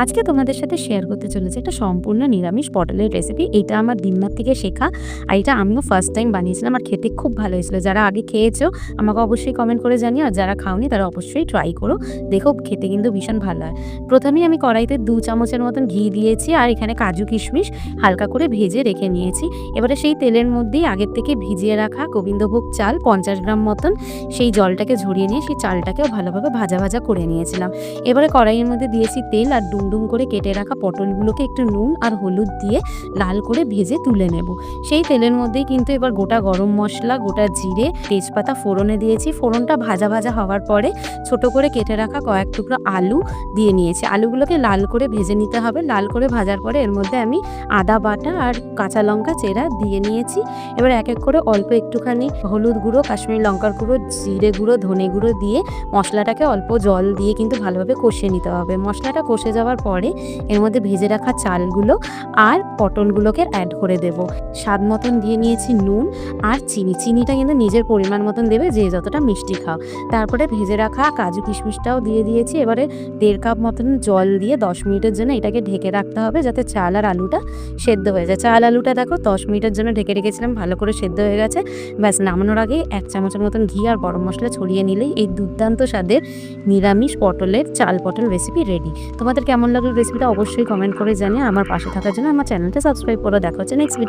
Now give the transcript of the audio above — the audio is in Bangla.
আজকে তোমাদের সাথে শেয়ার করতে চলেছি একটা সম্পূর্ণ নিরামিষ পটলের রেসিপি। এটা আমার দিননাথ থেকে শেখা। আর এটা আমিও ফার্স্ট টাইম বানিয়েছিলাম। আর খেতে খুব ভালো হয়েছিল। যারা আগে খেয়েছো আমাকে অবশ্যই কমেন্ট করে জানিও। আর যারা খাওনি তারা অবশ্যই ট্রাই করো। দেখো খেতে কিন্তু ভীষণ ভালো হয়। প্রথমেই আমি কড়াইতে ২ চামচের মতন ঘি দিয়েছি। আর এখানে কাজু কিশমিশ হালকা করে ভেজে রেখে নিয়েছি। এবারে সেই তেলের মধ্যেই আগের থেকে ভিজিয়ে রাখা গোবিন্দভোগ চাল ৫০ গ্রাম মতন সেই জলটাকে ঝরিয়ে নিয়ে সেই চালটাকেও ভালোভাবে ভাজা ভাজা করে নিয়েছিলাম। এবারে কড়াইয়ের মধ্যে দিয়েছি তেল আর ডুমডুম করে কেটে রাখা পটলগুলোকে একটু নুন আর হলুদ দিয়ে লাল করে ভেজে তুলে নেব। সেই তেলের মধ্যেই কিন্তু এবার গোটা গরম মশলা, গোটা জিরে, তেজপাতা ফোড়নে দিয়েছি। ফোড়নটা ভাজা ভাজা হওয়ার পরে ছোট করে কেটে রাখা কয়েক টুকরো আলু দিয়ে নিয়েছি। আলুগুলোকে লাল করে ভেজে নিতে হবে। লাল করে ভাজার পরে এর মধ্যে আমি আদা বাটা আর কাঁচা লঙ্কা চেরা দিয়ে নিয়েছি। এবার এক এক করে অল্প একটুখানি হলুদ গুঁড়ো, কাশ্মীরি লঙ্কার গুঁড়ো, জিরে গুঁড়ো, ধনে গুঁড়ো দিয়ে মশলাটাকে অল্প জল দিয়ে কিন্তু ভালোভাবে কষিয়ে নিতে হবে। মশলাটা কষে যাওয়ার পরে এর মধ্যে ভেজে রাখা চালগুলো আর পটলগুলোকে অ্যাড করে দেব। স্বাদ মতন দিয়ে নিয়েছি নুন আর চিনি। চিনিটা কিন্তু নিজের পরিমাণ মতন দেবে, যে যতটা মিষ্টি খাও। তারপরে ভেজে রাখা কাজু কিশমিশটাও দিয়ে দিয়েছি। এবারে ১.৫ কাপ মতন জল দিয়ে ১০ মিনিটের জন্য এটাকে ঢেকে রাখতে হবে, যাতে চাল আর আলুটা সেদ্ধ হয়ে যায়। চাল আলুটা দেখো ১০ মিনিটের জন্য ঢেকে রেখেছিলাম, ভালো করে সেদ্ধ হয়ে গেছে। ব্যাস নামানোর আগে ১ চামচের মতন ঘি আর গরম মশলা ছড়িয়ে নিলেই এই দুর্দান্ত স্বাদের নিরামিষ পটলের চাল পটল রেসিপি রেডি। তোমাদের কেমন লাগলো রেসিপিটা অবশ্যই কমেন্ট করে জানিয়ে আমার পাশে থাকার জন্য আমার চ্যানেলটা সাবস্ক্রাইব করে। দেখা হচ্ছে নেক্সট ভিডিও।